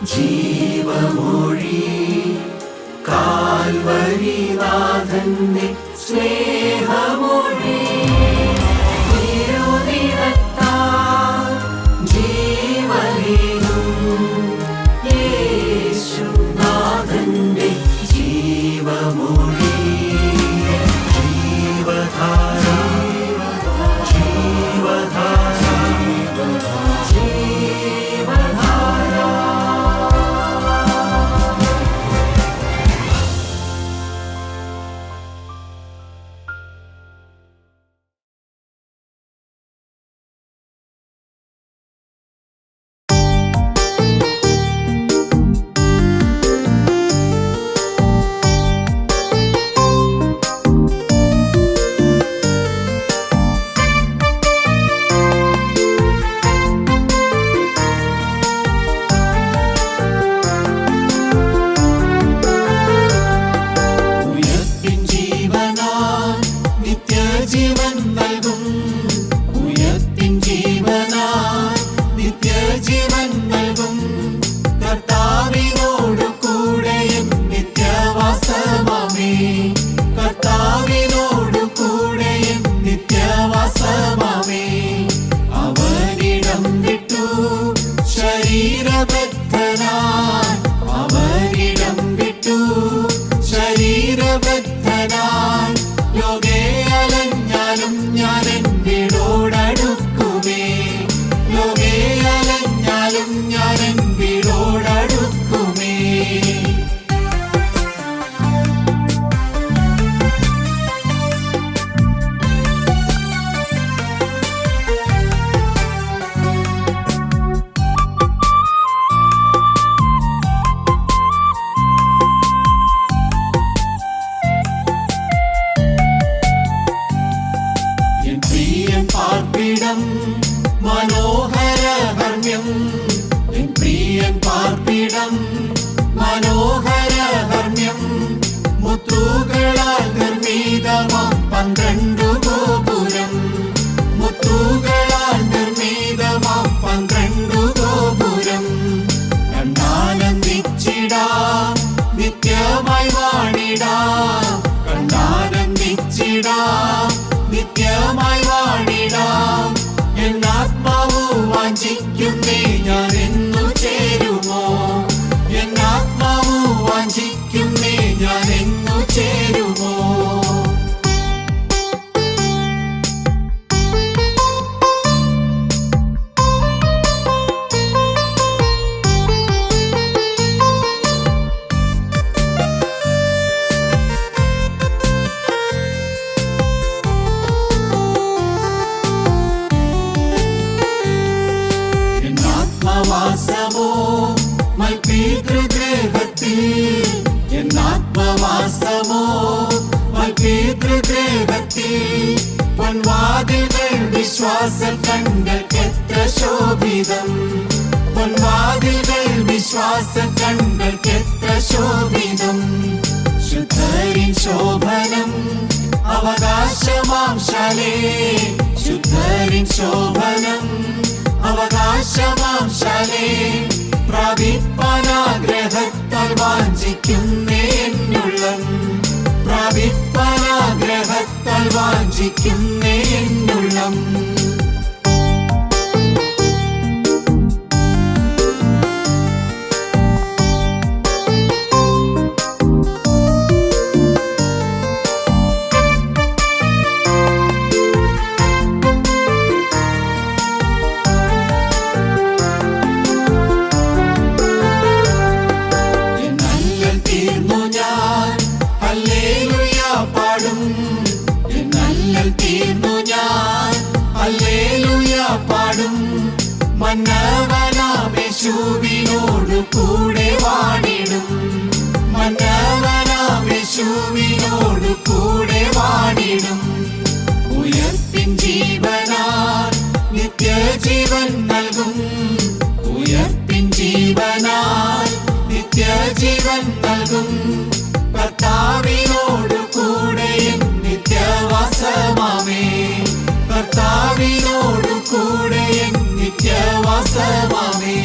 ജീവമൊഴി കാൽവരിനാഥന്റെ സ്നേഹമൊഴി തിരുനിറത്താൽ ജീവനേകും യേശുനാഥന്റെ ജീവമൊഴി ജീവധാര ജീവധാര ജീവധാര. ലോകേ അലഞ്ഞാലും ഞാൻ എന്നോടടുക്കുമേ, ലോകേ അലഞ്ഞാലും ഞാൻ എന്നോടടുക്കുമേ. മനോഹര ഹർമ്മ്യം എൻ പ്രിയൻ പാർപ്പിടം, മനോഹര ഹർമ്മ്യം മുത്തുകളാൽ നിർമ്മിതമാം 12 ഗോപുരം, മുത്തുകളാൽ നിർമ്മിതമാം 12 ഗോപുരം. കണ്ടാനന്ദിച്ചിടാം നിത്യമായി വാണിടാം, കണ്ടാനന്ദിച്ചിടാം നിത്യമായി വാണിടാം. എന്നാത്മാവു വാഞ്ചിക്കുന്നേ ഞാൻ എന്നു ചേരുമോ, എന്നാത്മാവു വാഞ്ചിക്കുന്നേ ഞാൻ എന്നു ചേരുമോ. മൽപിതൃഗൃഹത്തിൽ എന്നാത്മവാസമോ, മൽപിതൃഗൃഹത്തിൽ പൊൻവാതിൽകൾ വിശ്വാസ കണ്ണുകൾക്കെത്ര ശോഭിതം, പൊൻവാതിൽകൾ വിശ്വാസ കണ്ണുകൾക്കെത്ര ശോഭിതം. ശുദ്ധരിൻ ശോഭനം അവകാശമാം ശാലേ, ശുദ്ധരിൻ ശോഭനം അവകാശമാം ശാലേ. പ്രാപിപ്പാനാഗ്രഹത്താൽ വാഞ്ചിക്കുന്നേ എന്നുള്ളം, പ്രാപിപ്പാനാഗ്രഹത്താൽ വാഞ്ചിക്കുന്നേ എന്നുള്ളം. മന്നവനാമേശുവിനോടു കൂടെ വാണിടും, മന്നവനാമേശുവിനോടു കൂടെ വാണിടും. ഉയർപ്പിൻ ജീവനാൽ നിത്യജീവൻ നൽകും, ഉയർപ്പിൻ ജീവനാൽ നിത്യജീവൻ നൽകും. കർത്താവിനോടു കൂടെ നിത്യവാസമാമേ, കർത്താവിനോടു കൂടെ നിത്യവാസമാമേ.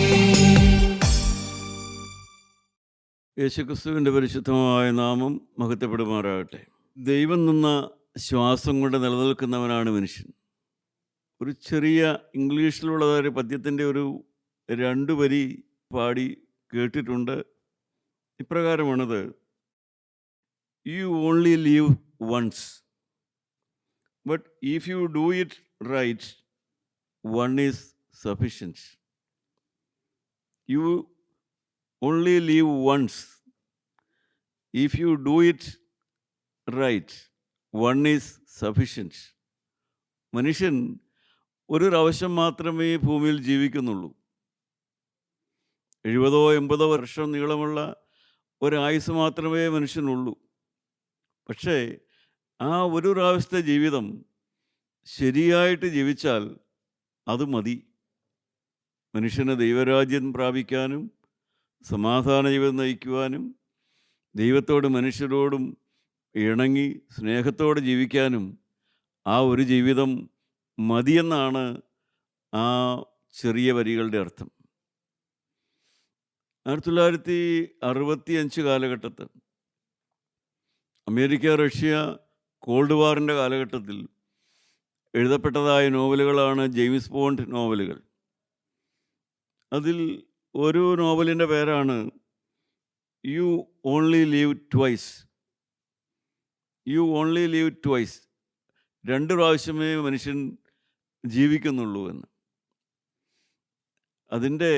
യേശുക്രിസ്തുവിൻ്റെ പരിശുദ്ധമായ നാമം മഹത്വപ്പെടുമാറാകട്ടെ. ദൈവം നിന്ന ശ്വാസം കൊണ്ട് നിലനിൽക്കുന്നവനാണ് മനുഷ്യൻ. ഒരു ചെറിയ ഇംഗ്ലീഷിലുള്ള ഒരു പദ്യത്തിൻ്റെ ഒരു 2 വരി പാടി കേട്ടിട്ടുണ്ട്. ഇപ്രകാരമാണത്: you only live once, but if you do it right, one is sufficient. You only live once. If you do it right, one is sufficient. മനുഷ്യൻ ഒരു പ്രാവശ്യം മാത്രമേ ഭൂമിയിൽ ജീവിക്കുന്നുള്ളൂ. 70-80 വർഷം നീളമുള്ള ഒരായുസ് മാത്രമേ മനുഷ്യനുള്ളൂ. പക്ഷേ ആ ഒരു പ്രാവശ്യത്തെ ജീവിതം ശരിയായിട്ട് ജീവിച്ചാൽ അത് മതി. മനുഷ്യന് ദൈവരാജ്യം പ്രാപിക്കാനും സമാധാന ജീവിതം നയിക്കുവാനും ദൈവത്തോടും മനുഷ്യരോടും ഇണങ്ങി സ്നേഹത്തോടെ ജീവിക്കാനും ആ ഒരു ജീവിതം മതിയെന്നാണ് ആ ചെറിയ വരികളുടെ അർത്ഥം. 1965 കാലഘട്ടത്തിൽ അമേരിക്ക റഷ്യ കോൾഡ് വാറിൻ്റെ കാലഘട്ടത്തിൽ എഴുതപ്പെട്ടതായ നോവലുകളാണ് ജെയിംസ് ബോണ്ട് നോവലുകൾ. അതിൽ ഒരു നോവലിൻ്റെ പേരാണ് U only leave twice. U only leave twice. 2 പ്രാവശ്യമേ മനുഷ്യൻ ജീവിക്കുന്നുള്ളൂ എന്ന്. അതിൻ്റെ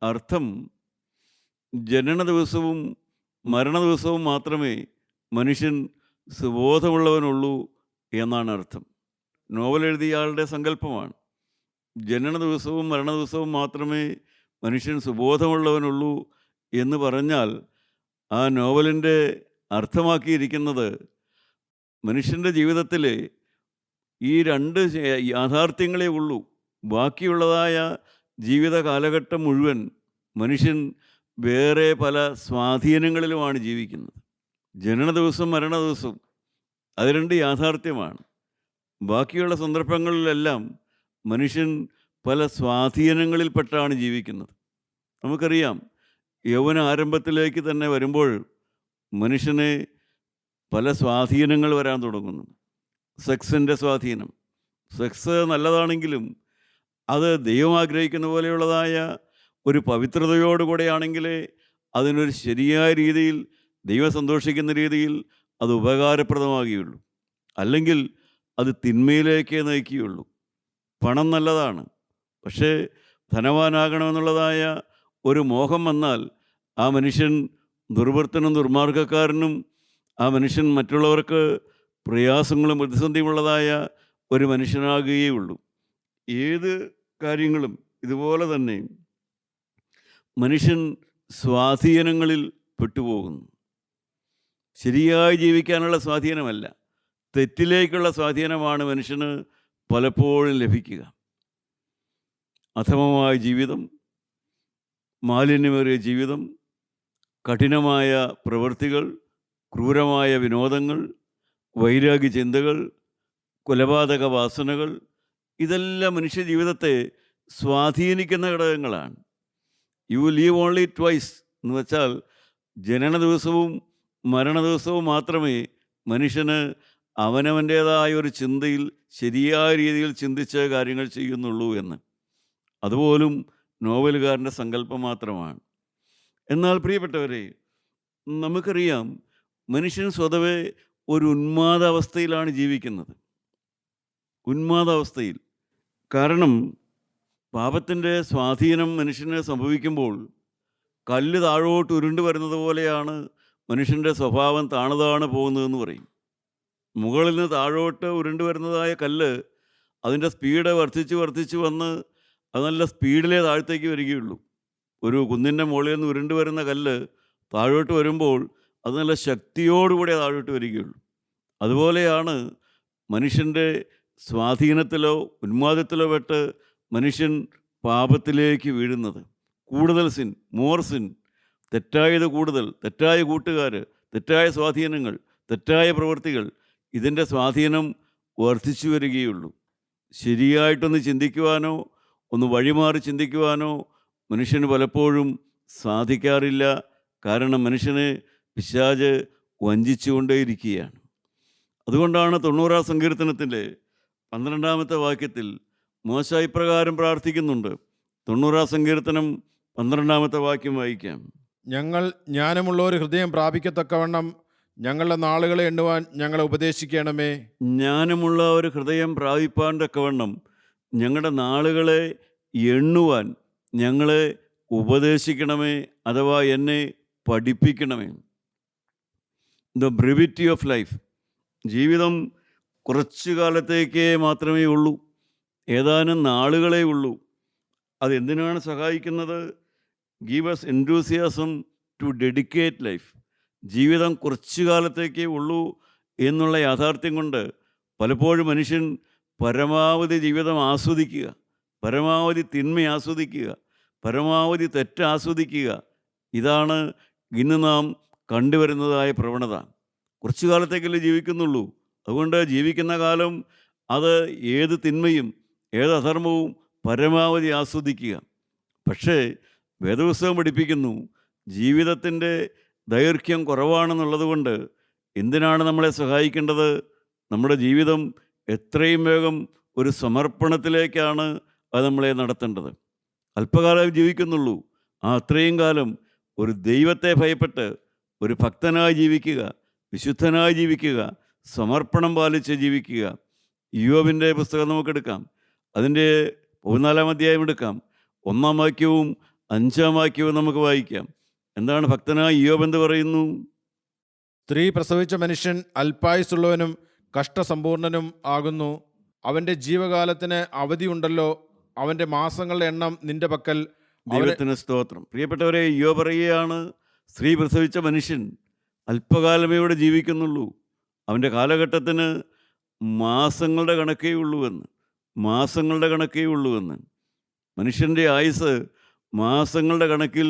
അർത്ഥം ജനന ദിവസവും മരണ ദിവസവും മാത്രമേ മനുഷ്യൻ സുബോധമുള്ളവനുള്ളൂ എന്നാണ് അർത്ഥം. നോവൽ എഴുതിയ ആളുടെ സങ്കല്പമാണ്. ജനന ദിവസവും മരണ ദിവസവും മാത്രമേ മനുഷ്യൻ സുബോധമുള്ളവനുള്ളൂ എന്ന് പറഞ്ഞാൽ ആ നോവലിൻ്റെ അർത്ഥമാക്കിയിരിക്കുന്നത് മനുഷ്യൻ്റെ ജീവിതത്തിൽ ഈ 2 യാഥാർത്ഥ്യങ്ങളേ ഉള്ളൂ. ബാക്കിയുള്ളതായ ജീവിത കാലഘട്ടം മുഴുവൻ മനുഷ്യൻ വേറെ പല സ്വാധീനങ്ങളിലുമാണ് ജീവിക്കുന്നത്. ജനന ദിവസം മരണ ദിവസം അത് 2 യാഥാർത്ഥ്യമാണ്. ബാക്കിയുള്ള സന്ദർഭങ്ങളിലെല്ലാം മനുഷ്യൻ പല സ്വാധീനങ്ങളിൽപ്പെട്ടാണ് ജീവിക്കുന്നത്. നമുക്കറിയാം, യൗവന ആരംഭത്തിലേക്ക് തന്നെ വരുമ്പോൾ മനുഷ്യനെ പല സ്വാധീനങ്ങൾ വരാൻ തുടങ്ങുന്നു. സെക്സിൻ്റെ സ്വാധീനം. സെക്സ് നല്ലതാണെങ്കിലും അത് ദൈവം ആഗ്രഹിക്കുന്ന പോലെയുള്ളതായ ഒരു പവിത്രതയോടുകൂടെയാണെങ്കിൽ അതിനൊരു ശരിയായ രീതിയിൽ ദൈവം സന്തോഷിക്കുന്ന രീതിയിൽ അത് ഉപകാരപ്രദമാകുകയുള്ളൂ. അല്ലെങ്കിൽ അത് തിന്മയിലേക്കേ നയിക്കുകയുള്ളൂ. പണം നല്ലതാണ്, പക്ഷേ ധനവാനാകണമെന്നുള്ളതായ ഒരു മോഹം വന്നാൽ ആ മനുഷ്യൻ ദുർവൃത്തനും ദുർമാർഗക്കാരനും ആ മനുഷ്യൻ മറ്റുള്ളവർക്ക് പ്രയാസങ്ങളും പ്രതിസന്ധിയുമുള്ളതായ ഒരു മനുഷ്യനാകുകയുള്ളൂ. ഏത് കാര്യങ്ങളും ഇതുപോലെ തന്നെ മനുഷ്യൻ സ്വാധീനങ്ങളിൽ പെട്ടുപോകുന്നു. ശരിയായി ജീവിക്കാനുള്ള സ്വാധീനമല്ല, തെറ്റിലേക്കുള്ള സ്വാധീനമാണ് മനുഷ്യന് പലപ്പോഴും ലഭിക്കുക. അധമമായ ജീവിതം, മാലിന്യമേറിയ ജീവിതം, കഠിനമായ പ്രവൃത്തികൾ, ക്രൂരമായ വിനോദങ്ങൾ, വൈരാഗ്യ ചിന്തകൾ, കൊലപാതക വാസനകൾ, ഇതെല്ലാം മനുഷ്യ ജീവിതത്തെ സ്വാധീനിക്കുന്ന ഘടകങ്ങളാണ്. യു ലീവ് ഓൺലി ട്വൈസ് എന്ന് വെച്ചാൽ ജനന ദിവസവും മരണ ദിവസവും മാത്രമേ മനുഷ്യന് അവനവൻ്റേതായ ഒരു ചിന്തയിൽ ശരിയായ രീതിയിൽ ചിന്തിച്ച് കാര്യങ്ങൾ ചെയ്യുന്നുള്ളൂ എന്ന്. അതുപോലും നോവലുകാരൻ്റെ സങ്കല്പം മാത്രമാണ്. എന്നാൽ പ്രിയപ്പെട്ടവരെ, നമുക്കറിയാം മനുഷ്യൻ സ്വതവേ ഒരു ഉന്മാദാവസ്ഥയിലാണ് ജീവിക്കുന്നത്. ഉന്മാദാവസ്ഥയിൽ. കാരണം പാപത്തിൻ്റെ സ്വാധീനം മനുഷ്യന് സംഭവിക്കുമ്പോൾ കല്ല് താഴോട്ട് ഉരുണ്ട് വരുന്നത് പോലെയാണ് മനുഷ്യൻ്റെ സ്വഭാവം താണു പോകുന്നതെന്ന് പറയും. മുകളിൽ നിന്ന് താഴോട്ട് ഉരുണ്ട് വരുന്നതായ കല്ല് അതിൻ്റെ സ്പീഡ് വർദ്ധിച്ച് വന്ന് അത് നല്ല സ്പീഡിലേ താഴത്തേക്ക് വരികയുള്ളൂ. ഒരു കുന്നിൻ്റെ മുകളിൽ നിന്ന് ഉരുണ്ട് വരുന്ന കല്ല് താഴോട്ട് വരുമ്പോൾ അത് നല്ല ശക്തിയോടുകൂടെ താഴോട്ട് വരികയുള്ളൂ. അതുപോലെയാണ് മനുഷ്യൻ്റെ സ്വാധീനത്തിലോ ഉന്മാദത്തിലോ പെട്ട് മനുഷ്യൻ പാപത്തിലേക്ക് വീഴുന്നത്. കൂടുതൽ സിൻ, മോർ സിൻ, തെറ്റായത് കൂടുതൽ, തെറ്റായ കൂട്ടുകാർ, തെറ്റായ സ്വാധീനങ്ങൾ, തെറ്റായ പ്രവൃത്തികൾ, ഇതിൻ്റെ സ്വാധീനം വർദ്ധിച്ചു വരികയുള്ളൂ. ശരിയായിട്ടൊന്ന് ചിന്തിക്കുവാനോ ഒന്ന് വഴിമാറി ചിന്തിക്കുവാനോ മനുഷ്യന് പലപ്പോഴും സാധിക്കാറില്ല കാരണം മനുഷ്യനെ പിശാച് വഞ്ചിച്ചുകൊണ്ടേയിരിക്കുകയാണ്. അതുകൊണ്ടാണ് 90-ാം സങ്കീർത്തനത്തിൻ്റെ 12-ാമത്തെ വാക്യത്തിൽ മോശ ഇപ്രകാരം പ്രാർത്ഥിക്കുന്നുണ്ട്. 90-ാം സങ്കീർത്തനം 12-ാമത്തെ വാക്യം വായിക്കാം. ഞങ്ങൾ ജ്ഞാനമുള്ള ഒരു ഹൃദയം പ്രാപിക്കത്തക്കവണ്ണം ഞങ്ങളുടെ നാളുകളെ എണ്ണുവാൻ ഞങ്ങളെ ഉപദേശിക്കണമേ. ജ്ഞാനമുള്ള ഒരു ഹൃദയം പ്രാപിപ്പാൻ തക്കവണ്ണം ഞങ്ങളുടെ നാളുകളെ എണ്ണുവാൻ ഞങ്ങളെ ഉപദേശിക്കണമേ, അഥവാ എന്നെ പഠിപ്പിക്കണമേ. The brevity of life. ജീവിതം കുറച്ചു കാലത്തേക്കേ മാത്രമേ ഉള്ളൂ, ഏതാനും നാളുകളേ ഉള്ളൂ. അതെന്തിനാണ് സഹായിക്കുന്നത്? Give us enthusiasm to dedicate life. ജീവിതം കുറച്ചു കാലത്തേക്കേ ഉള്ളൂ എന്നുള്ള യാഥാർത്ഥ്യം കൊണ്ട് പലപ്പോഴും മനുഷ്യൻ പരമാവധി ജീവിതം ആസ്വദിക്കുക, പരമാവധി തിന്മ ആസ്വദിക്കുക, പരമാവധി തെറ്റ് ആസ്വദിക്കുക. ഇതാണ് ഇന്ന് നാം കണ്ടുവരുന്നതായ പ്രവണത. കുറച്ചു കാലത്തേക്കല്ലേ ജീവിക്കുന്നുള്ളൂ. അതുകൊണ്ട് ജീവിക്കുന്ന കാലം അത് ഏത് തിന്മയും ഏത് അധർമ്മവും പരമാവധി ആസ്വദിക്കുക. പക്ഷേ വേദപുസ്തകം പഠിപ്പിക്കുന്നു, ജീവിതത്തിൻ്റെ ദൈർഘ്യം കുറവാണെന്നുള്ളത് കൊണ്ട് എന്തിനാണ് നമ്മളെ സഹായിക്കേണ്ടത്? നമ്മുടെ ജീവിതം എത്രയും വേഗം ഒരു സമർപ്പണത്തിലേക്കാണ് അത് നമ്മളെ നടത്തേണ്ടത്. അല്പകാലം ജീവിക്കുന്നുള്ളൂ, ആ അത്രയും കാലം ഒരു ദൈവത്തെ ഭയപ്പെട്ട് ഒരു ഭക്തനായി ജീവിക്കുക, വിശുദ്ധനായി ജീവിക്കുക, സമർപ്പണം പാലിച്ച് ജീവിക്കുക. ഇയ്യോബിൻ്റെ പുസ്തകം നമുക്കെടുക്കാം. അതിൻ്റെ 14-ാം അധ്യായം എടുക്കാം. 1-ാം വാക്യവും 5-ാം വാക്യവും നമുക്ക് വായിക്കാം. എന്താണ് ഭക്തനായ ഇയ്യോബ് എന്ത് പറയുന്നു? സ്ത്രീ പ്രസവിച്ച മനുഷ്യൻ അല്പായുസുള്ളവനും കഷ്ടസമ്പൂർണനും ആകുന്നു. അവൻ്റെ ജീവകാലത്തിന് അവധിയുണ്ടല്ലോ. അവൻ്റെ മാസങ്ങളുടെ എണ്ണം നിന്റെ പക്കൽ. ദൈവത്തിന് സ്തോത്രം. പ്രിയപ്പെട്ടവരെ, ഇയ്യോബ് പറയുകയാണ്, സ്ത്രീ പ്രസവിച്ച മനുഷ്യൻ അല്പകാലമേ ഇവിടെ ജീവിക്കുന്നുള്ളൂ, അവൻ്റെ കാലഘട്ടത്തിന് മാസങ്ങളുടെ കണക്കേ ഉള്ളൂവെന്ന്. മാസങ്ങളുടെ കണക്കേ ഉള്ളൂവെന്ന്. മനുഷ്യൻ്റെ ആയുസ് മാസങ്ങളുടെ കണക്കിൽ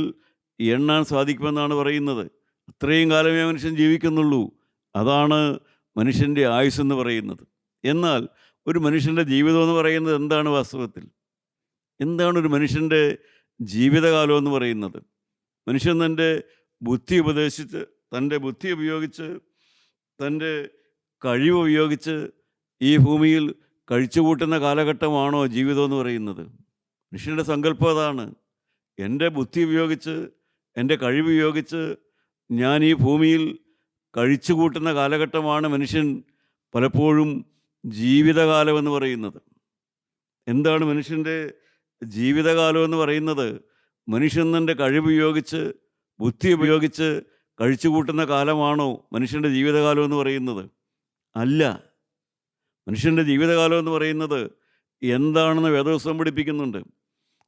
എണ്ണാൻ സാധിക്കുമെന്നാണ് പറയുന്നത്. അത്രയും കാലമേ മനുഷ്യൻ ജീവിക്കുന്നുള്ളൂ. അതാണ് മനുഷ്യൻ്റെ ആയുസ് എന്ന് പറയുന്നത്. എന്നാൽ ഒരു മനുഷ്യൻ്റെ ജീവിതം എന്ന് പറയുന്നത് എന്താണ്? വാസ്തവത്തിൽ എന്താണ് ഒരു മനുഷ്യൻ്റെ ജീവിതകാലം എന്ന് പറയുന്നത്? മനുഷ്യൻ തൻ്റെ ബുദ്ധി ഉപദേശിച്ച്, തൻ്റെ ബുദ്ധി ഉപയോഗിച്ച്, തൻ്റെ കഴിവ് ഉപയോഗിച്ച് ഈ ഭൂമിയിൽ കഴിച്ചുകൂട്ടുന്ന കാലഘട്ടമാണോ ജീവിതം എന്ന് പറയുന്നത്? മനുഷ്യൻ്റെ സങ്കല്പം അതാണ്. എൻ്റെ ബുദ്ധി ഉപയോഗിച്ച്, എൻ്റെ കഴിവ് ഉപയോഗിച്ച് ഞാൻ ഈ ഭൂമിയിൽ കഴിച്ചുകൂട്ടുന്ന കാലഘട്ടമാണ് മനുഷ്യൻ പലപ്പോഴും ജീവിതകാലമെന്ന് പറയുന്നത്. എന്താണ് മനുഷ്യൻ്റെ ജീവിതകാലം എന്ന് പറയുന്നത്? മനുഷ്യൻ തൻ്റെ കഴിവ് ഉപയോഗിച്ച്, ബുദ്ധി ഉപയോഗിച്ച് കഴിച്ചുകൂട്ടുന്ന കാലമാണോ മനുഷ്യൻ്റെ ജീവിതകാലം എന്ന് പറയുന്നത്? അല്ല. മനുഷ്യൻ്റെ ജീവിതകാലം എന്ന് പറയുന്നത് എന്താണെന്ന് വേദപുസ്തകം പഠിപ്പിക്കുന്നുണ്ട്.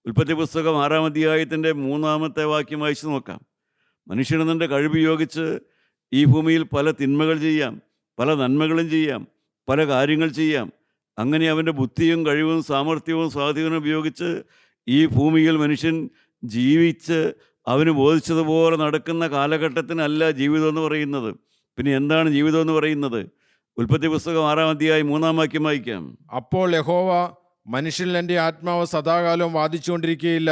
ഉൽപ്പത്തി പുസ്തകം 6-ാം അധ്യായത്തിൻ്റെ 3-ാമത്തെ വാക്യം വായിച്ചു നോക്കാം. മനുഷ്യൻ തൻ്റെ കഴിവ് ഉപയോഗിച്ച് ഈ ഭൂമിയിൽ പല തിന്മകൾ ചെയ്യാം, പല നന്മകളും ചെയ്യാം, പല കാര്യങ്ങൾ ചെയ്യാം. അങ്ങനെ അവൻ്റെ ബുദ്ധിയും കഴിവും സാമർഥ്യവും സ്വാധീനവും ഉപയോഗിച്ച് ഈ ഭൂമിയിൽ മനുഷ്യൻ ജീവിച്ച് അവന് ബോധിച്ചതുപോലെ നടക്കുന്ന കാലഘട്ടത്തിനല്ല ജീവിതം എന്ന് പറയുന്നത്. പിന്നെ എന്താണ് ജീവിതം എന്ന് പറയുന്നത്? ഉൽപ്പത്തി പുസ്തകം 6-ാം അധ്യായം 3-ാം വാക്യം വായിക്കാം. അപ്പോൾ യഹോവ, മനുഷ്യനിൽ എൻ്റെ ആത്മാവ് സദാകാലം വാദിച്ചുകൊണ്ടിരിക്കുകയില്ല.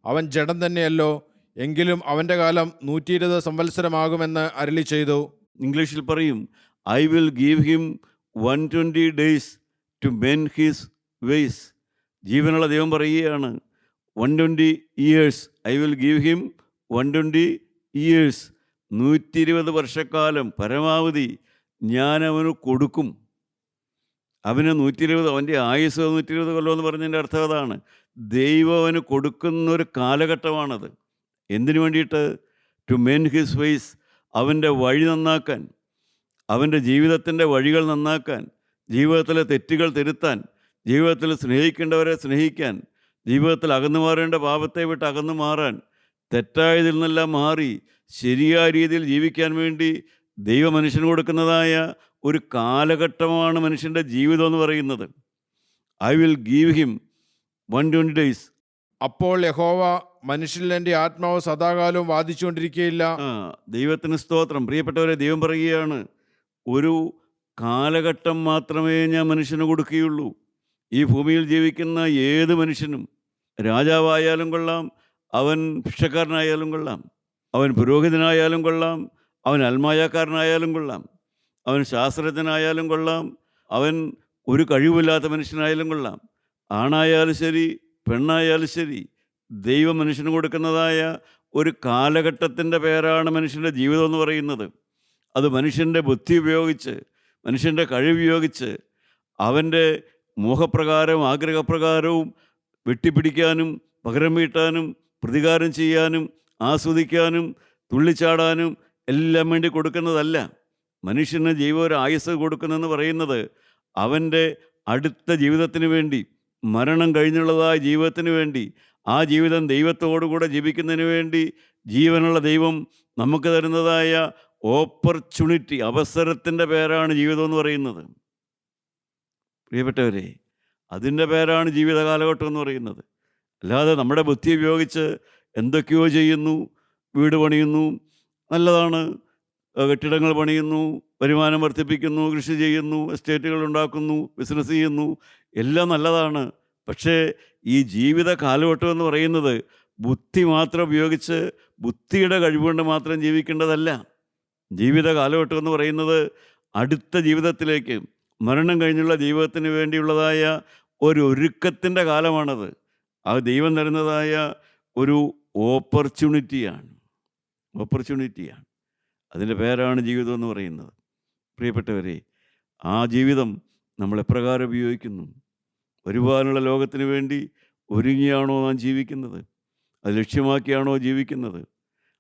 അവൻ ജഡം തന്നെയല്ലോ, എങ്കിലും അവൻ്റെ കാലം 120 സംവത്സരമാകുമെന്ന് അരുളി ചെയ്തു. ഇംഗ്ലീഷിൽ പറയും, I will give him 120 days to mend his ways. ജീവനുള്ള ദൈവം പറയുകയാണ്, 120 years I will give him 120 years. 120 വർഷക്കാലം പരമാവധി ഞാൻ അവന് കൊടുക്കും. അവന് 120, അവൻ്റെ ആയുസ് 120 കൊല്ലം എന്ന് പറഞ്ഞതിൻ്റെ അർത്ഥം അതാണ്. ദൈവം അവന് കൊടുക്കുന്നൊരു കാലഘട്ടമാണത്. എന്തിനു വേണ്ടിയിട്ട്? To mend his ways. അവൻ്റെ വഴി നന്നാക്കാൻ, അവൻ്റെ ജീവിതത്തിൻ്റെ വഴികൾ നന്നാക്കാൻ, ജീവിതത്തിലെ തെറ്റുകൾ തിരുത്താൻ, ജീവിതത്തിൽ സ്നേഹിക്കേണ്ടവരെ സ്നേഹിക്കാൻ, ജീവിതത്തിൽ അകന്നു മാറേണ്ട പാപത്തെ വിട്ട് അകന്നു മാറാൻ, തെറ്റായതിൽ നിന്നെല്ലാം മാറി ശരിയായ രീതിയിൽ ജീവിക്കാൻ വേണ്ടി ദൈവം മനുഷ്യന് കൊടുക്കുന്നതായ ഒരു കാലഘട്ടമാണ് മനുഷ്യൻ്റെ ജീവിതം എന്ന് പറയുന്നത്. I will give him 120 days. അപ്പോൾ യഹോവ, മനുഷ്യനിൽ എൻ്റെ ആത്മാവ് സദാകാലവും വാദിച്ചുകൊണ്ടിരിക്കുകയില്ല. ദൈവത്തിന് സ്തോത്രം. പ്രിയപ്പെട്ടവരെ, ദൈവം പറയുകയാണ്, ഒരു കാലഘട്ടം മാത്രമേ ഞാൻ മനുഷ്യന് കൊടുക്കുകയുള്ളൂ. ഈ ഭൂമിയിൽ ജീവിക്കുന്ന ഏത് മനുഷ്യനും, രാജാവായാലും കൊള്ളാം, അവൻ ഭിക്ഷക്കാരനായാലും കൊള്ളാം, അവൻ പുരോഹിതനായാലും കൊള്ളാം, അവൻ അൽമായക്കാരനായാലും കൊള്ളാം, അവൻ ശാസ്ത്രജ്ഞനായാലും കൊള്ളാം, അവൻ ഒരു കഴിവില്ലാത്ത മനുഷ്യനായാലും കൊള്ളാം, ആണായാലും ശരി പെണ്ണായാലും ശരി, ദൈവം മനുഷ്യന് കൊടുക്കുന്നതായ ഒരു കാലഘട്ടത്തിൻ്റെ പേരാണ് മനുഷ്യൻ്റെ ജീവിതം എന്ന് പറയുന്നത്. അത് മനുഷ്യൻ്റെ ബുദ്ധി ഉപയോഗിച്ച്, മനുഷ്യൻ്റെ കഴിവുപയോഗിച്ച്, അവൻ്റെ മോഹപ്രകാരവും ആഗ്രഹപ്രകാരവും വെട്ടിപ്പിടിക്കാനും പകരം വീട്ടാനും പ്രതികാരം ചെയ്യാനും ആസ്വദിക്കാനും തുള്ളിച്ചാടാനും എല്ലാം വേണ്ടി കൊടുക്കുന്നതല്ല. മനുഷ്യന് ഒരു ആയുസ് കൊടുക്കുന്നതെന്ന് പറയുന്നത് അവൻ്റെ അടുത്ത ജീവിതത്തിന് വേണ്ടി, മരണം കഴിഞ്ഞുള്ളതായ ജീവിതത്തിന് വേണ്ടി, ആ ജീവിതം ദൈവത്തോടുകൂടെ ജീവിക്കുന്നതിന് വേണ്ടി ജീവനുള്ള ദൈവം നമുക്ക് തരുന്നതായ ഓപ്പർച്യൂണിറ്റി, അവസരത്തിൻ്റെ പേരാണ് ജീവിതം എന്ന് പറയുന്നത്. പ്രിയപ്പെട്ടവരെ, അതിൻ്റെ പേരാണ് ജീവിത കാലഘട്ടം എന്ന് പറയുന്നത്. അല്ലാതെ നമ്മുടെ ബുദ്ധി ഉപയോഗിച്ച് എന്തൊക്കെയോ ചെയ്യുന്നു, വീട് പണിയുന്നു, നല്ലതാണ്, കെട്ടിടങ്ങൾ പണിയുന്നു, വരുമാനം വർദ്ധിപ്പിക്കുന്നു, കൃഷി ചെയ്യുന്നു, എസ്റ്റേറ്റുകൾ ഉണ്ടാക്കുന്നു, ബിസിനസ് ചെയ്യുന്നു, എല്ലാം നല്ലതാണ്. പക്ഷേ ഈ ജീവിത കാലഘട്ടം എന്ന് പറയുന്നത് ബുദ്ധി മാത്രം ഉപയോഗിച്ച് ബുദ്ധിയുടെ കഴിവുകൊണ്ട് മാത്രം ജീവിക്കേണ്ടതല്ല. ജീവിത കാലഘട്ടം എന്ന് പറയുന്നത് അടുത്ത ജീവിതത്തിലേക്ക്, മരണം കഴിഞ്ഞുള്ള ജീവിതത്തിന് വേണ്ടിയുള്ളതായ ഒരു ഒരുക്കത്തിൻ്റെ കാലമാണത്. ആ ദൈവം തരുന്നതായ ഒരു ഓപ്പർച്യൂണിറ്റിയാണ്. അതിൻ്റെ പേരാണ് ജീവിതം എന്ന് പറയുന്നത്. പ്രിയപ്പെട്ടവരെ, ആ ജീവിതം നമ്മൾ എപ്രകാരം ഉപയോഗിക്കുന്നു? വരുവാനുള്ള ലോകത്തിന് വേണ്ടി ഒരുങ്ങിയാണോ നാം ജീവിക്കുന്നത്? അത് ലക്ഷ്യമാക്കിയാണോ ജീവിക്കുന്നത്?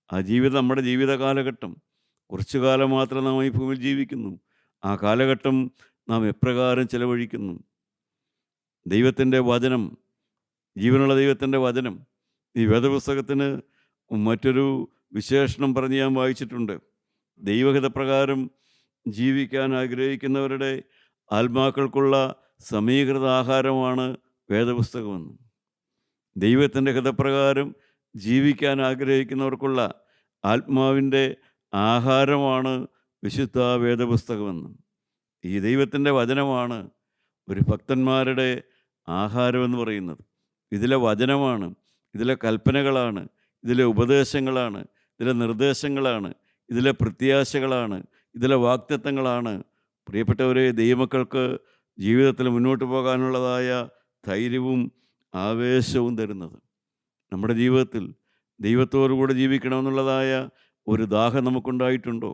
ആ ജീവിതം, നമ്മുടെ ജീവിത കാലഘട്ടം കുറച്ചു കാലം മാത്രം നാം ഈ ഭൂമിയിൽ ജീവിക്കുന്നു. ആ കാലഘട്ടം നാം എപ്രകാരം ചെലവഴിക്കുന്നു? ദൈവത്തിൻ്റെ വചനം, ജീവനുള്ള ദൈവത്തിൻ്റെ വചനം, ഈ വേദപുസ്തകത്തിന് മറ്റൊരു വിശേഷണം പറഞ്ഞ് ഞാൻ വായിച്ചിട്ടുണ്ട്. ദൈവഹിതപ്രകാരം ജീവിക്കാൻ ആഗ്രഹിക്കുന്നവരുടെ ആത്മാക്കൾക്കുള്ള സമീകൃത ആഹാരമാണ് വേദപുസ്തകമെന്ന്. ദൈവത്തിൻ്റെ ഹിതപ്രകാരം ജീവിക്കാൻ ആഗ്രഹിക്കുന്നവർക്കുള്ള ആത്മാവിൻ്റെ ആഹാരമാണ് വിശുദ്ധ വേദപുസ്തകമെന്ന്. ഈ ദൈവത്തിൻ്റെ വചനമാണ് ഒരു ഭക്തന്മാരുടെ ആഹാരമെന്ന് പറയുന്നത്. ഇതിലെ വചനമാണ്, ഇതിലെ കൽപ്പനകളാണ്, ഇതിലെ ഉപദേശങ്ങളാണ്, ഇതിലെ നിർദ്ദേശങ്ങളാണ്, ഇതിലെ പ്രത്യാശകളാണ്, ഇതിലെ വാഗ്ദത്തങ്ങളാണ് പ്രിയപ്പെട്ടവരെ ദൈവമക്കൾക്ക് ജീവിതത്തിൽ മുന്നോട്ട് പോകാനുള്ളതായ ധൈര്യവും ആവേശവും തരുന്നത്. നമ്മുടെ ജീവിതത്തിൽ ദൈവത്തോടുകൂടെ ജീവിക്കണമെന്നുള്ളതായ ഒരു ദാഹം നമുക്കുണ്ടായിട്ടുണ്ടോ?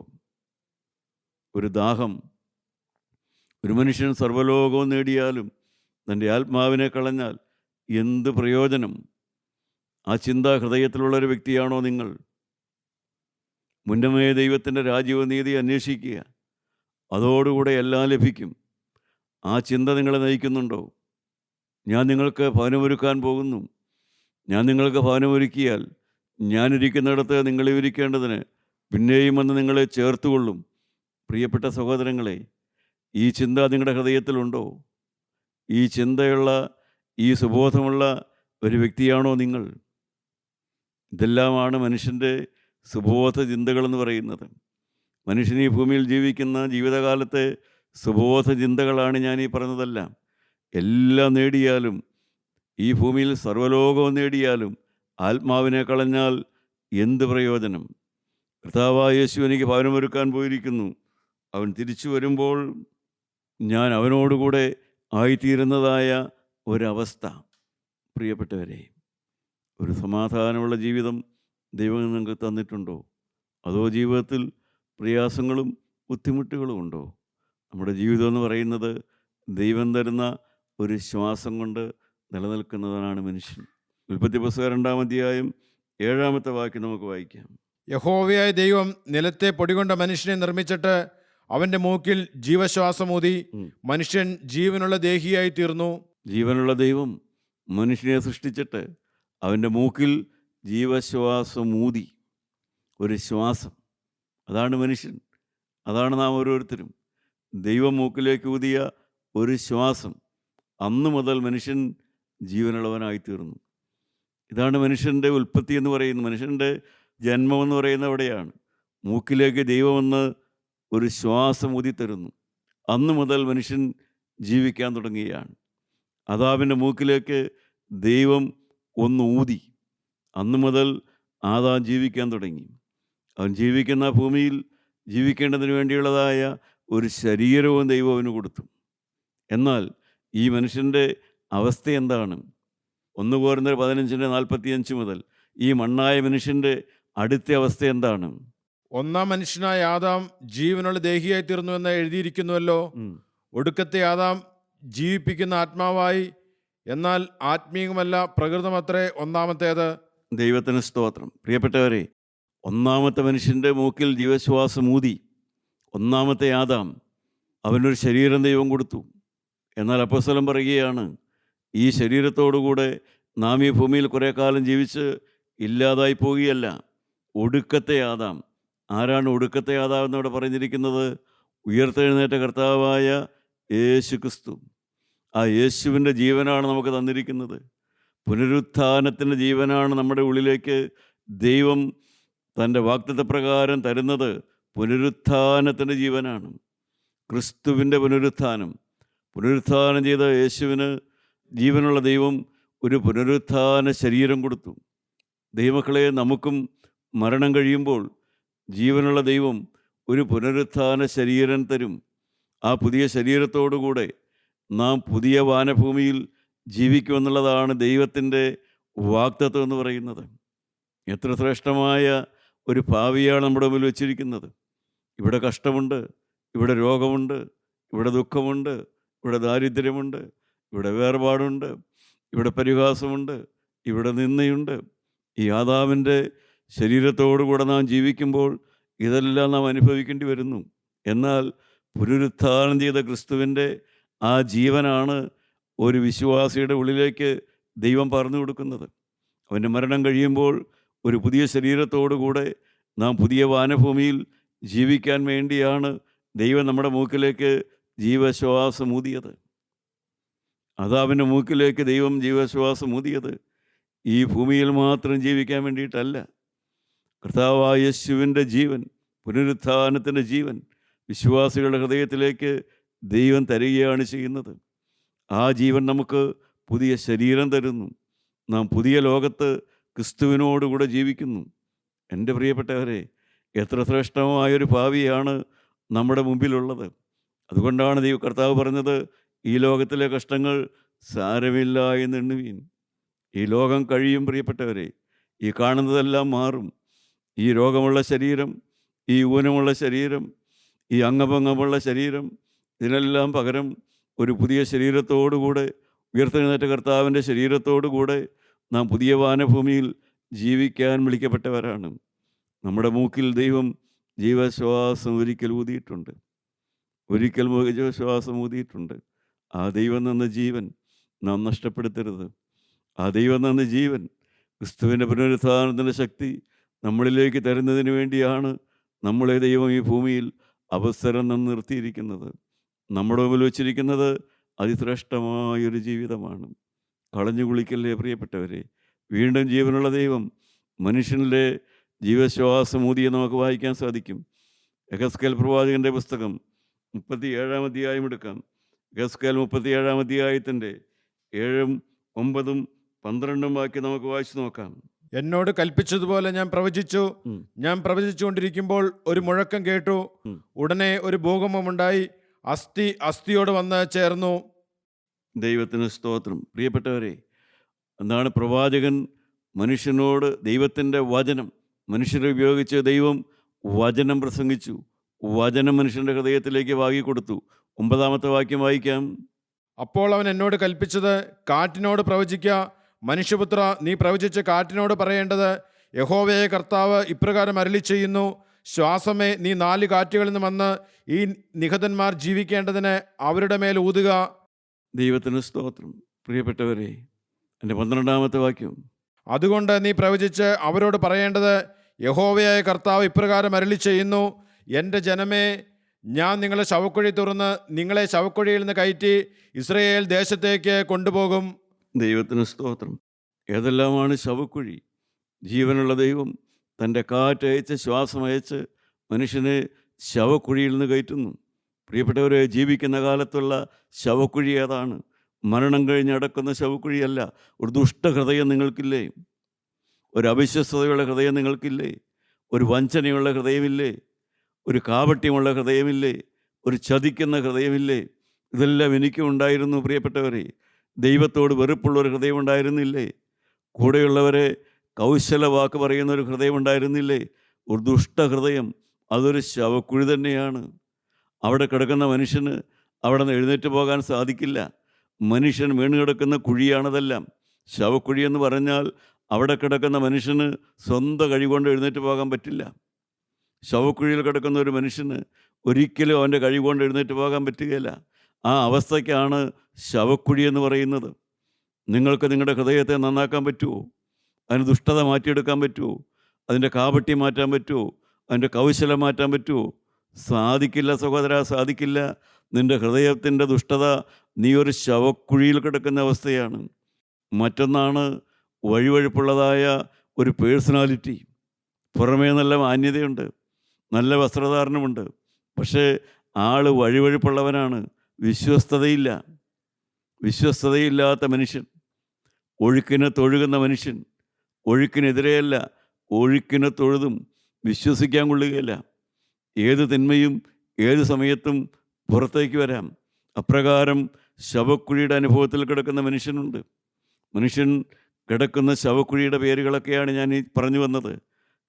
ഒരു ദാഹം. ഒരു മനുഷ്യൻ സർവ്വലോകവും നേടിയാലും തൻ്റെ ആത്മാവിനെ കളഞ്ഞാൽ എന്ത് പ്രയോജനം? ആ ചിന്ത ഹൃദയത്തിലുള്ളൊരു വ്യക്തിയാണോ നിങ്ങൾ? മുന്നമേ ദൈവത്തിൻ്റെ രാജ്യവും നീതി അന്വേഷിക്കുക, അതോടുകൂടെ എല്ലാം ലഭിക്കും. ആ ചിന്ത നിങ്ങളെ നയിക്കുന്നുണ്ടോ? ഞാൻ നിങ്ങൾക്ക് ഭവനമൊരുക്കാൻ പോകുന്നു, ഞാൻ നിങ്ങൾക്ക് ഭവനമൊരുക്കിയാൽ ഞാനിരിക്കുന്നിടത്ത് നിങ്ങളെ ഇരിക്കേണ്ടതിന് പിന്നെയും വന്ന് നിങ്ങളെ ചേർത്തുകൊള്ളും. പ്രിയപ്പെട്ട സഹോദരങ്ങളെ, ഈ ചിന്ത നിങ്ങളുടെ ഹൃദയത്തിലുണ്ടോ? ഈ ചിന്തയുള്ള, ഈ സുബോധമുള്ള ഒരു വ്യക്തിയാണോ നിങ്ങൾ? ഇതെല്ലാമാണ് മനുഷ്യൻ്റെ സുബോധ ചിന്തകളെന്ന് പറയുന്നത്. മനുഷ്യൻ ഈ ഭൂമിയിൽ ജീവിക്കുന്ന ജീവിതകാലത്തെ സുബോധ ചിന്തകളാണ് ഞാൻ ഈ പറഞ്ഞതെല്ലാം. എല്ലാം നേടിയാലും, ഈ ഭൂമിയിൽ സർവ്വലോകവും നേടിയാലും ആത്മാവിനെ കളഞ്ഞാൽ എന്ത് പ്രയോജനം? കർത്താവായ യേശു എനിക്ക് ഭവനമൊരുക്കാൻ പോയിരിക്കുന്നു, അവൻ തിരിച്ചു വരുമ്പോൾ ഞാൻ അവനോടുകൂടെ ആയിത്തീരുന്നതായ ഒരവസ്ഥ. പ്രിയപ്പെട്ടവരെ, ഒരു സമാധാനമുള്ള ജീവിതം ദൈവം നിങ്ങൾക്ക് തന്നിട്ടുണ്ടോ? അതോ ജീവിതത്തിൽ പ്രയാസങ്ങളും ബുദ്ധിമുട്ടുകളും ഉണ്ടോ? നമ്മുടെ ജീവിതം എന്ന് പറയുന്നത് ദൈവം തരുന്ന ഒരു ശ്വാസം കൊണ്ട് നിലനിൽക്കുന്നതാണ് മനുഷ്യൻ. ഉൽപ്പത്തി പുസ്തകം 2-ാം അധ്യായം 7-ാമത്തെ വാക്യം നമുക്ക് വായിക്കാം. യഹോവയായ ദൈവം നിലത്തെ പൊടികൊണ്ട മനുഷ്യനെ നിർമ്മിച്ചിട്ട് അവൻ്റെ മൂക്കിൽ ജീവശ്വാസമൂതി മനുഷ്യൻ ജീവനുള്ള ദേഹിയായി തീർന്നു. ജീവനുള്ള ദൈവം മനുഷ്യനെ സൃഷ്ടിച്ചിട്ട് അവൻ്റെ മൂക്കിൽ ജീവശ്വാസമൂതി. ഒരു ശ്വാസം, അതാണ് മനുഷ്യൻ, അതാണ് നാം ഓരോരുത്തരും. ദൈവം മൂക്കിലേക്ക് ഊതിയ ഒരു ശ്വാസം, അന്ന് മുതൽ മനുഷ്യൻ ജീവനുള്ളവനായിത്തീർന്നു. ഇതാണ് മനുഷ്യൻ്റെ ഉൽപ്പത്തി എന്ന് പറയുന്നത്. മനുഷ്യൻ്റെ ജന്മമെന്ന് പറയുന്നത് അവിടെയാണ്. മൂക്കിലേക്ക് ദൈവമെന്ന് ഒരു ശ്വാസം ഊതിത്തരുന്നു. അന്ന് മുതൽ മനുഷ്യൻ ജീവിക്കാൻ തുടങ്ങുകയാണ്. ആദാമിൻ്റെ മൂക്കിലേക്ക് ദൈവം ഒന്ന് ഊതി, അന്ന് മുതൽ ആദാം ജീവിക്കാൻ തുടങ്ങി. അവൻ ജീവിക്കുന്ന ഭൂമിയിൽ ജീവിക്കേണ്ടതിന് വേണ്ടിയുള്ളതായ ഒരു ശരീരവും ദൈവം അവന് കൊടുത്തു. എന്നാൽ ഈ മനുഷ്യൻ്റെ അവസ്ഥ എന്താണ്? 1 കൊരിന്ത്യർ 15:45 മുതൽ ഈ മണ്ണായ മനുഷ്യൻ്റെ അടുത്ത അവസ്ഥ എന്താണ്? ഒന്നാം മനുഷ്യനായ ആദാം ജീവനുള്ള ദേഹിയായി തീർന്നു എന്ന് എഴുതിയിരിക്കുന്നുവല്ലോ. ഒടുക്കത്തെ ആദാം ജീവിപ്പിക്കുന്ന ആത്മാവായി, എന്നാൽ ആത്മീയമല്ല, പ്രകൃതമത്രേ ഒന്നാമത്തേത്. ദൈവത്തിന് സ്തോത്രം. പ്രിയപ്പെട്ടവരെ, ഒന്നാമത്തെ മനുഷ്യൻ്റെ മൂക്കിൽ ജീവശ്വാസം ഊതി ഒന്നാമത്തെ ആദാം, അവനൊരു ശരീരം ദൈവം കൊടുത്തു. എന്നാൽ അപ്പോസ്തലൻ പറയുകയാണ്, ഈ ശരീരത്തോടുകൂടെ നാം ഈ ഭൂമിയിൽ കുറേ കാലം ജീവിച്ച് ഇല്ലാതായി പോവുകയല്ല. ഒടുക്കത്തെ ആദാം. ആരാണ് ഒടുക്കത്തെ ആദാം എന്നിവിടെ പറഞ്ഞിരിക്കുന്നത്? ഉയർത്തെഴുന്നേറ്റ കർത്താവായ യേശു ക്രിസ്തു. ആ യേശുവിൻ്റെ ജീവനാണ് നമുക്ക് തന്നിരിക്കുന്നത്. പുനരുത്ഥാനത്തിൻ്റെ ജീവനാണ് നമ്മുടെ ഉള്ളിലേക്ക് ദൈവം തൻ്റെ വാഗ്ദത്തപ്രകാരം തരുന്നത്. പുനരുത്ഥാനത്തിൻ്റെ ജീവനാണ്, ക്രിസ്തുവിൻ്റെ പുനരുത്ഥാനം. പുനരുത്ഥാനം ചെയ്ത യേശുവിന് ജീവനുള്ള ദൈവം ഒരു പുനരുത്ഥാന ശരീരം കൊടുത്തു. ദൈവമക്കളെ, നമുക്കും മരണം കഴിയുമ്പോൾ ജീവനുള്ള ദൈവം ഒരു പുനരുത്ഥാന ശരീരം തരും. ആ പുതിയ ശരീരത്തോടുകൂടെ നാം പുതിയ വാനഭൂമിയിൽ ജീവിക്കുമെന്നുള്ളതാണ് ദൈവത്തിൻ്റെ വാഗ്ദത്തം എന്ന് പറയുന്നത്. എത്ര ശ്രേഷ്ഠമായ ഒരു ഭാവിയാണ് നമ്മുടെ മുമ്പിൽ വെച്ചിരിക്കുന്നത്. ഇവിടെ കഷ്ടമുണ്ട്, ഇവിടെ രോഗമുണ്ട്, ഇവിടെ ദുഃഖമുണ്ട്, ഇവിടെ ദാരിദ്ര്യമുണ്ട്, ഇവിടെ വേർപാടുണ്ട്, ഇവിടെ പരിഹാസമുണ്ട്, ഇവിടെ നിന്ദയുണ്ട്. ഈ ആദാമിൻ്റെ ശരീരത്തോടുകൂടെ നാം ജീവിക്കുമ്പോൾ ഇതെല്ലാം നാം അനുഭവിക്കേണ്ടി വരുന്നു. എന്നാൽ പുനരുത്ഥാനം ചെയ്ത ക്രിസ്തുവിൻ്റെ ആ ജീവനാണ് ഒരു വിശ്വാസിയുടെ ഉള്ളിലേക്ക് ദൈവം പറഞ്ഞു കൊടുക്കുന്നത്. അവൻ്റെ മരണം കഴിയുമ്പോൾ ഒരു പുതിയ ശരീരത്തോടുകൂടെ നാം പുതിയ വാനഭൂമിയിൽ ജീവിക്കാൻ വേണ്ടിയാണ് ദൈവം നമ്മുടെ മൂക്കിലേക്ക് ജീവശ്വാസം ഊതിയത്. ആദാമിൻ്റെ മൂക്കിലേക്ക് ദൈവം ജീവശ്വാസം ഊതിയത് ഈ ഭൂമിയിൽ മാത്രം ജീവിക്കാൻ വേണ്ടിയിട്ടല്ല. കർത്താവായ യേശുവിൻ്റെ ജീവൻ, പുനരുത്ഥാനത്തിൻ്റെ ജീവൻ വിശ്വാസികളുടെ ഹൃദയത്തിലേക്ക് ദൈവം തരികയാണ് ചെയ്യുന്നത്. ആ ജീവൻ നമുക്ക് പുതിയ ശരീരം തരുന്നു. നാം പുതിയ ലോകത്ത് ക്രിസ്തുവിനോടുകൂടെ ജീവിക്കുന്നു. എൻ്റെ പ്രിയപ്പെട്ടവരെ, എത്ര ശ്രേഷ്ഠമായൊരു ഭാവിയാണ് നമ്മുടെ മുമ്പിലുള്ളത്. അതുകൊണ്ടാണ് കർത്താവ് പറഞ്ഞത്, ഈ ലോകത്തിലെ കഷ്ടങ്ങൾ സാരമില്ല എന്ന് എണ്ണുവീൻ. ഈ ലോകം കഴിയും പ്രിയപ്പെട്ടവരെ, ഈ കാണുന്നതെല്ലാം മാറും. ഈ രോഗമുള്ള ശരീരം, ഈ ഊനമുള്ള ശരീരം, ഈ അംഗഭംഗമുള്ള ശരീരം, ഇതിനെല്ലാം പകരം ഒരു പുതിയ ശരീരത്തോടുകൂടെ, ഉയർത്തെഴുന്നേറ്റ കർത്താവിൻ്റെ ശരീരത്തോടുകൂടെ നാം പുതിയ വാനഭൂമിയിൽ ജീവിക്കാൻ വിളിക്കപ്പെട്ടവരാണ്. നമ്മുടെ മൂക്കിൽ ദൈവം ജീവശ്വാസം ഒരിക്കൽ ഊതിയിട്ടുണ്ട്. ജീവശ്വാസം ഊതിയിട്ടുണ്ട്. ആ ദൈവം തന്ന ജീവൻ നാം നഷ്ടപ്പെടുത്തരുത്. ആ ദൈവം തന്ന ജീവൻ, ക്രിസ്തുവിൻ്റെ പുനരുത്ഥാനത്തിൻ്റെ ശക്തി നമ്മളിലേക്ക് തരുന്നതിന് വേണ്ടിയാണ് നമ്മളെ ദൈവം ഈ ഭൂമിയിൽ അവസരം നിർത്തിയിരിക്കുന്നത്. നമ്മുടെ മുമ്പിൽ വച്ചിരിക്കുന്നത് അതിശ്രേഷ്ഠമായൊരു ജീവിതമാണ്. കളഞ്ഞു കുളിക്കല്ലേ പ്രിയപ്പെട്ടവരെ. വീണ്ടും ജീവനുള്ള ദൈവം മനുഷ്യനിലെ ജീവശ്വാസം ഊതിയെ നമുക്ക് വായിക്കാൻ സാധിക്കും. യെഹെസ്കേൽ പ്രവാചകൻ്റെ പുസ്തകം 37-ാം അധ്യായം എടുക്കാം. യെഹെസ്കേൽ 37-ാം അധ്യായത്തിൻ്റെ 7, 9, 12 വാക്യം നമുക്ക് വായിച്ചു നോക്കാം. എന്നോട് കൽപ്പിച്ചതുപോലെ ഞാൻ പ്രവചിച്ചു. ഞാൻ പ്രവചിച്ചുകൊണ്ടിരിക്കുമ്പോൾ ഒരു മുഴക്കം കേട്ടു. ഉടനെ ഒരു ഭൂകമ്പമുണ്ടായി. അസ്ഥി അസ്ഥിയോട് വന്ന് ചേർന്നു. ദൈവത്തിന് സ്തോത്രം. പ്രിയപ്പെട്ടവരെ, എന്താണ് പ്രവാചകൻ മനുഷ്യനോട് ദൈവത്തിൻ്റെ വചനം, മനുഷ്യരെ ഉപയോഗിച്ച് ദൈവം വചനം പ്രസംഗിച്ചു. വചനം മനുഷ്യൻ്റെ ഹൃദയത്തിലേക്ക് വാങ്ങിക്കൊടുത്തു. 9-ാമത്തെ വാക്യം വായിക്കാം. അപ്പോൾ അവൻ എന്നോട് കൽപ്പിച്ചത്, കാറ്റിനോട് പ്രവചിക്ക. മനുഷ്യപുത്ര, നീ പ്രവചിച്ച് കാറ്റിനോട് പറയേണ്ടത്, യഹോവയെ കർത്താവ് ഇപ്രകാരം അരുളി ചെയ്യുന്നു, ശ്വാസമേ, നീ 4 കാറ്റുകളിൽ നിന്ന് വന്ന് ഈ നിഹതന്മാർ ജീവിക്കേണ്ടതിന് അവരുടെ മേൽ ഊതുക. ദൈവത്തിന് സ്തോത്രം. പ്രിയപ്പെട്ടവരെ, എൻ്റെ 12-ാമത്തെ വാക്യം. അതുകൊണ്ട് നീ പ്രവചിച്ച് അവരോട് പറയേണ്ടത്, യഹോവയായ കർത്താവ് ഇപ്രകാരം അരുളി ചെയ്യുന്നു, എൻ്റെ ജനമേ, ഞാൻ നിങ്ങളെ ശവക്കുഴി തുറന്ന് നിങ്ങളെ ശവക്കുഴിയിൽ നിന്ന് കയറ്റി ഇസ്രയേൽ ദേശത്തേക്ക് കൊണ്ടുപോകും. ദൈവത്തിന് സ്തോത്രം. ഏതെല്ലാമാണ് ശവക്കുഴി? ജീവനുള്ള ദൈവം തൻ്റെ കാറ്റയച്ച്, ശ്വാസമയച്ച് മനുഷ്യനെ ശവക്കുഴിയിൽ നിന്ന് കയറ്റുന്നു. പ്രിയപ്പെട്ടവരെ, ജീവിക്കുന്ന കാലത്തുള്ള ശവക്കുഴി ഏതാണ്? മരണം കഴിഞ്ഞടക്കുന്ന ശവക്കുഴിയല്ല. ഒരു ദുഷ്ടഹൃദയം നിങ്ങൾക്കില്ലേ? ഒരു അവിശ്വസ്തതയുള്ള ഹൃദയം നിങ്ങൾക്കില്ലേ? ഒരു വഞ്ചനയുള്ള ഹൃദയമില്ലേ? ഒരു കാപട്യമുള്ള ഹൃദയമില്ലേ? ഒരു ചതിക്കുന്ന ഹൃദയമില്ലേ? ഇതെല്ലാം എനിക്കും ഉണ്ടായിരുന്നു പ്രിയപ്പെട്ടവരെ. ദൈവത്തോട് വെറുപ്പുള്ള ഒരു ഹൃദയം ഉണ്ടായിരുന്നില്ലേ? കൂടെയുള്ളവരെ കൗശല വാക്ക് പറയുന്ന ഒരു ഹൃദയം ഉണ്ടായിരുന്നില്ലേ? ഒരു ദുഷ്ടഹൃദയം, അതൊരു ശവക്കുഴി തന്നെയാണ്. അവിടെ കിടക്കുന്ന മനുഷ്യന് അവിടെ നിന്ന് എഴുന്നേറ്റ് പോകാൻ സാധിക്കില്ല. മനുഷ്യൻ വീണ് കിടക്കുന്ന കുഴിയാണതെല്ലാം. ശവക്കുഴി എന്ന് പറഞ്ഞാൽ അവിടെ കിടക്കുന്ന മനുഷ്യന് സ്വന്തം കഴിവുകൊണ്ട് എഴുന്നേറ്റ് പോകാൻ പറ്റില്ല. ശവക്കുഴിയിൽ കിടക്കുന്ന ഒരു മനുഷ്യന് ഒരിക്കലും അവൻ്റെ കഴിവുകൊണ്ട് എഴുന്നേറ്റ് പോകാൻ പറ്റുകയില്ല. ആ അവസ്ഥയ്ക്കാണ് ശവക്കുഴി എന്ന് പറയുന്നത്. നിങ്ങൾക്ക് നിങ്ങളുടെ ഹൃദയത്തെ നന്നാക്കാൻ പറ്റുമോ? അതിന് ദുഷ്ടത മാറ്റിയെടുക്കാൻ പറ്റുമോ? അതിൻ്റെ കാപട്യം മാറ്റാൻ പറ്റുമോ? അതിൻ്റെ കൗശലം മാറ്റാൻ പറ്റുമോ? സാധിക്കില്ല സഹോദര, സാധിക്കില്ല. നിൻ്റെ ഹൃദയത്തിൻ്റെ ദുഷ്ടത നീ ഒരു ശവക്കുഴിയിൽ കിടക്കുന്ന അവസ്ഥയാണ്. മറ്റൊന്നാണ് വഴുവഴുപ്പുള്ളതായ ഒരു പേഴ്സണാലിറ്റി. പുറമേ നല്ല മാന്യതയുണ്ട്, നല്ല വസ്ത്രധാരണമുണ്ട്, പക്ഷേ ആൾ വഴുവഴുപ്പുള്ളവനാണ്. വിശ്വസ്തതയില്ല. വിശ്വസ്തതയില്ലാത്ത മനുഷ്യൻ, ഒഴുക്കിനെ തൊഴുകുന്ന മനുഷ്യൻ, ഒഴുക്കിനെതിരെയല്ല ഒഴുക്കിനെ തൊഴുതും വിശ്വസിക്കാൻ കൊള്ളുകയില്ല. ഏത് തിന്മയും ഏത് സമയത്തും പുറത്തേക്ക് വരാം. അപ്രകാരം ശവക്കുഴിയുടെ അനുഭവത്തിൽ കിടക്കുന്ന മനുഷ്യനുണ്ട്. മനുഷ്യൻ കിടക്കുന്ന ശവക്കുഴിയുടെ പേരുകളൊക്കെയാണ് ഞാൻ ഈ പറഞ്ഞു വന്നത്.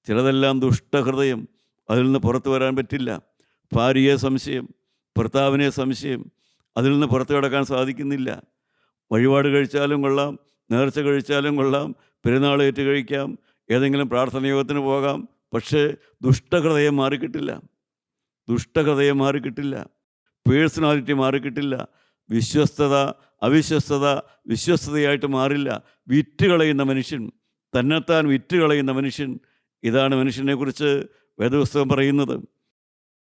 ചിലതെല്ലാം ദുഷ്ടഹൃദയം, അതിൽ നിന്ന് പുറത്തു വരാൻ പറ്റില്ല. ഭാര്യയെ സംശയം, ഭർത്താവിനെ സംശയം, അതിൽ നിന്ന് പുറത്തു കിടക്കാൻ സാധിക്കുന്നില്ല. വഴിപാട് കഴിച്ചാലും കൊള്ളാം, നേർച്ച കഴിച്ചാലും കൊള്ളാം, പെരുന്നാളേറ്റ് കഴിക്കാം, ഏതെങ്കിലും പ്രാർത്ഥനയോഗത്തിന് പോകാം, പക്ഷേ ദുഷ്ടഹൃദയം മാറിക്കിട്ടില്ല. ദുഷ്ടഹൃദയം മാറിക്കിട്ടില്ല. പേഴ്സണാലിറ്റി മാറിക്കിട്ടില്ല. വിശ്വസ്തത അവിശ്വസ്തത വിശ്വസ്തതയായിട്ട് മാറില്ല. വിറ്റുകളയുന്ന മനുഷ്യൻ, തന്നെത്താൻ വിറ്റുകളയുന്ന മനുഷ്യൻ, ഇതാണ് മനുഷ്യനെക്കുറിച്ച് വേദപുസ്തകം പറയുന്നത്.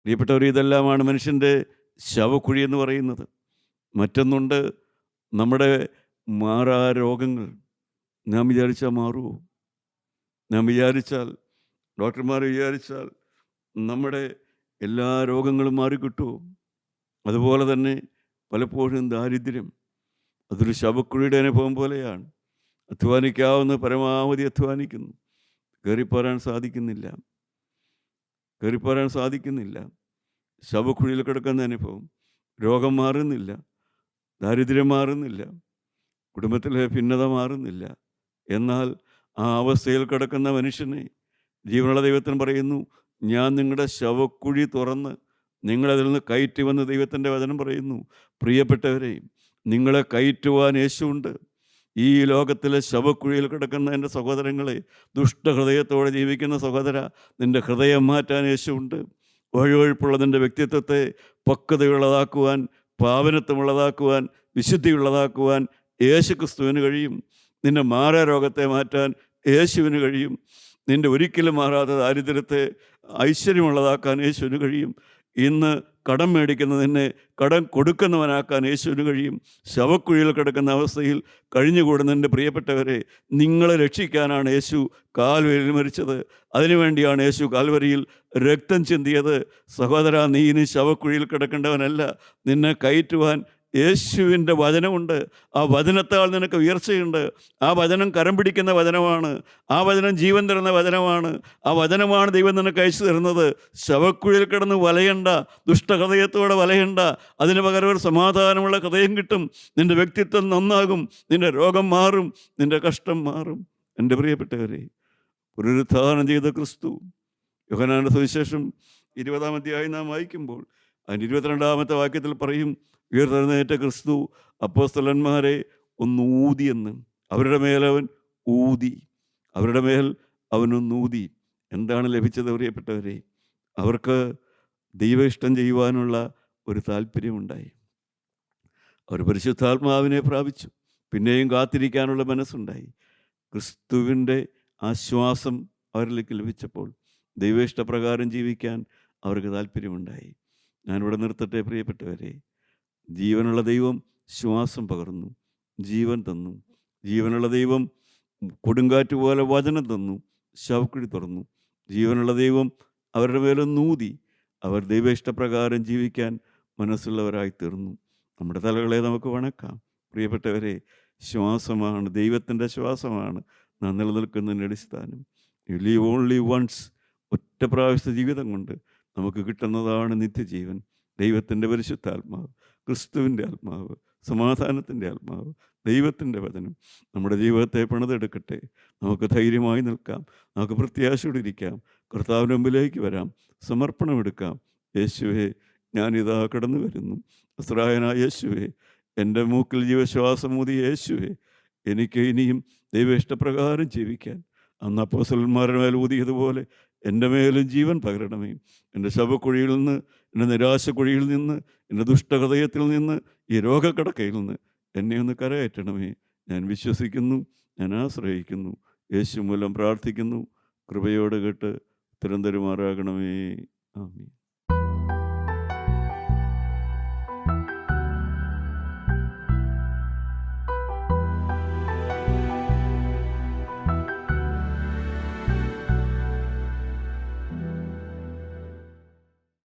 പ്രിയപ്പെട്ടവർ, ഇതെല്ലാമാണ് മനുഷ്യൻ്റെ ശവക്കുഴി എന്ന് പറയുന്നത്. മറ്റൊന്നുണ്ട്, നമ്മുടെ മാറാ രോഗങ്ങൾ. നാം വിചാരിച്ചാൽ മാറുമോ? നാം വിചാരിച്ചാൽ, ഡോക്ടർമാർ വിചാരിച്ചാൽ നമ്മുടെ എല്ലാ രോഗങ്ങളും മാറിക്കിട്ടുമോ? അതുപോലെ തന്നെ പലപ്പോഴും ദാരിദ്ര്യം, അതൊരു ശവക്കുഴിയുടെ അനുഭവം പോലെയാണ്. അധ്വാനിക്കാവുന്ന പരമാവധി അധ്വാനിക്കുന്നു, കയറിപ്പോരാൻ സാധിക്കുന്നില്ല, കയറിപ്പോരാൻ സാധിക്കുന്നില്ല. ശവക്കുഴിയിൽ കിടക്കുന്ന അനുഭവം. രോഗം മാറുന്നില്ല, ദാരിദ്ര്യം മാറുന്നില്ല, കുടുംബത്തിലെ ഭിന്നത മാറുന്നില്ല. എന്നാൽ ആ അവസ്ഥയിൽ കിടക്കുന്ന മനുഷ്യനെ ജീവനുള്ള ദൈവത്തിന് പറയുന്നു, ഞാൻ നിങ്ങളുടെ ശവക്കുഴി തുറന്ന് നിങ്ങളതിൽ നിന്ന് കയറ്റുമെന്ന് ദൈവത്തിൻ്റെ വചനം പറയുന്നു. പ്രിയപ്പെട്ടവരെ, നിങ്ങളെ കയറ്റുവാൻ യേശുവുണ്ട്. ഈ ലോകത്തിലെ ശവക്കുഴിയിൽ കിടക്കുന്ന എൻ്റെ സഹോദരങ്ങളെ, ദുഷ്ടഹൃദയത്തോടെ ജീവിക്കുന്ന സഹോദര, നിൻ്റെ ഹൃദയം മാറ്റാൻ യേശുവുണ്ട്. വഴുവഴുപ്പുള്ള നിൻ്റെ വ്യക്തിത്വത്തെ പക്വതയുള്ളതാക്കുവാൻ, പാവനത്വമുള്ളതാക്കുവാൻ, വിശുദ്ധിയുള്ളതാക്കുവാൻ യേശുക്രിസ്തുവിന് കഴിയും. നിൻ്റെ മാറാ രോഗത്തെ മാറ്റാൻ യേശുവിന് കഴിയും. നിൻ്റെ ഒരിക്കലും മാറാത്ത ദാരിദ്ര്യത്തെ ഐശ്വര്യമുള്ളതാക്കാൻ യേശുവിന് കഴിയും. ഇന്ന് കടം മേടിക്കുന്നതിനെ കടം കൊടുക്കുന്നവനാക്കാൻ യേശുവിന് കഴിയും. ശവക്കുഴിയിൽ കിടക്കുന്ന അവസ്ഥയിൽ കഴിഞ്ഞുകൂടുന്ന എൻ്റെ പ്രിയപ്പെട്ടവരെ, നിങ്ങളെ രക്ഷിക്കാനാണ് യേശു കാൽവരിയിൽ മരിച്ചത്. അതിനുവേണ്ടിയാണ് യേശു കാൽവരിയിൽ രക്തം ചിന്തിയത്. സഹോദര, നീ ഇനി ശവക്കുഴിയിൽ കിടക്കേണ്ടവനല്ല. നിന്നെ കയറ്റുവാൻ യേശുവിൻ്റെ വചനമുണ്ട്. ആ വചനത്താൽ നിനക്ക് ഉയർച്ചയുണ്ട്. ആ വചനം കരം പിടിക്കുന്ന വചനമാണ്. ആ വചനം ജീവൻ തരുന്ന വചനമാണ്. ആ വചനമാണ് ദൈവം നിനക്ക് അയച്ചു തരുന്നത്. ശവക്കുഴിയിൽ കിടന്ന് വലയണ്ട, ദുഷ്ടഹൃദയത്തോടെ വലയണ്ട. അതിന് പകരം ഒരു സമാധാനമുള്ള ഹൃദയം കിട്ടും. നിൻ്റെ വ്യക്തിത്വം നന്നാകും, നിൻ്റെ രോഗം മാറും, നിൻ്റെ കഷ്ടം മാറും. എൻ്റെ പ്രിയപ്പെട്ടവരെ, പുനരുത്ഥാനം ചെയ്ത ക്രിസ്തു, യോഹന്നാന്റെ സുവിശേഷം 20-ാം അധ്യായം നാം വായിക്കുമ്പോൾ അതിൻ്റെ 22-ാമത്തെ വാക്യത്തിൽ പറയും, ഉയർത്തെഴുന്നേറ്റ ക്രിസ്തു അപ്പോസ്തലന്മാരെ ഒന്ന് ഊതിയെന്ന്. അവരുടെ മേൽ അവൻ ഊതി, അവരുടെ മേൽ അവനൊന്നൂതി. എന്താണ് ലഭിച്ചത് പ്രിയപ്പെട്ടവരെ? അവർക്ക് ദൈവ ഇഷ്ടം ചെയ്യുവാനുള്ള ഒരു താല്പര്യമുണ്ടായി. അവർ പരിശുദ്ധാത്മാവിനെ പ്രാപിച്ചു. പിന്നെയും കാത്തിരിക്കാനുള്ള മനസ്സുണ്ടായി. ക്രിസ്തുവിൻ്റെ ആശ്വാസം അവരിലേക്ക് ലഭിച്ചപ്പോൾ ദൈവ ഇഷ്ടപ്രകാരം ജീവിക്കാൻ അവർക്ക് താല്പര്യമുണ്ടായി. ഞാനിവിടെ നിർത്തട്ടെ പ്രിയപ്പെട്ടവരെ. ജീവനുള്ള ദൈവം ശ്വാസം പകർന്നു, ജീവൻ തന്നു. ജീവനുള്ള ദൈവം കൊടുങ്കാറ്റ് പോലെ വചനം തന്നു, ശവക്കുഴി തുറന്നു. ജീവനുള്ള ദൈവം അവരുടെ മേലൊന്നൂതി. അവർ ദൈവ ഇഷ്ടപ്രകാരം ജീവിക്കാൻ മനസ്സുള്ളവരായി തീർന്നു. നമ്മുടെ തലകളെ നമുക്ക് വണക്കാം. പ്രിയപ്പെട്ടവരെ, ശ്വാസമാണ്, ദൈവത്തിൻ്റെ ശ്വാസമാണ് നാം നിലനിൽക്കുന്നതിൻ്റെ അടിസ്ഥാനം. You live only once. പ്രാവശ്യത്തെ ജീവിതം കൊണ്ട് നമുക്ക് കിട്ടുന്നതാണ് നിത്യജീവൻ. ദൈവത്തിൻ്റെ പരിശുദ്ധാത്മാവ്, ക്രിസ്തുവിൻ്റെ ആത്മാവ്, സമാധാനത്തിൻ്റെ ആത്മാവ്, ദൈവത്തിൻ്റെ വചനം നമ്മുടെ ജീവിതത്തെ പണിതെടുക്കട്ടെ. നമുക്ക് ധൈര്യമായി നിൽക്കാം, നമുക്ക് പ്രത്യാശയോടെ ഇരിക്കാം, കർത്താവിൻ്റെ മുമ്പിലേക്ക് വരാം, സമർപ്പണമെടുക്കാം. യേശുവേ, ഞാനിതാ കടന്നു വരുന്നു. നസ്രായനായ യേശുവേ, എൻ്റെ മൂക്കിൽ ജീവശ്വാസമൂതി യേശുവേ, എനിക്ക് ഇനിയും ദൈവ ഇഷ്ടപ്രകാരം ജീവിക്കാൻ അന്ന് അപ്പോസ്തലന്മാരുടെ മേൽ ഊതിയതുപോലെ എൻ്റെ മേലും ജീവൻ പകരണമേ. എൻ്റെ ശവക്കുഴിയിൽ നിന്ന്, എൻ്റെ നിരാശക്കുഴിയിൽ നിന്ന്, എൻ്റെ ദുഷ്ടഹൃദയത്തിൽ നിന്ന്, ഈ രോഗക്കടക്കയിൽ നിന്ന് എന്നെ ഒന്ന് കരകയറ്റണമേ. ഞാൻ വിശ്വസിക്കുന്നു, ഞാൻ ആശ്രയിക്കുന്നു. യേശു മൂലം പ്രാർത്ഥിക്കുന്നു. കൃപയോട് കേട്ട് ഉത്തരം തരുമാറാകണമേ. ആമീൻ.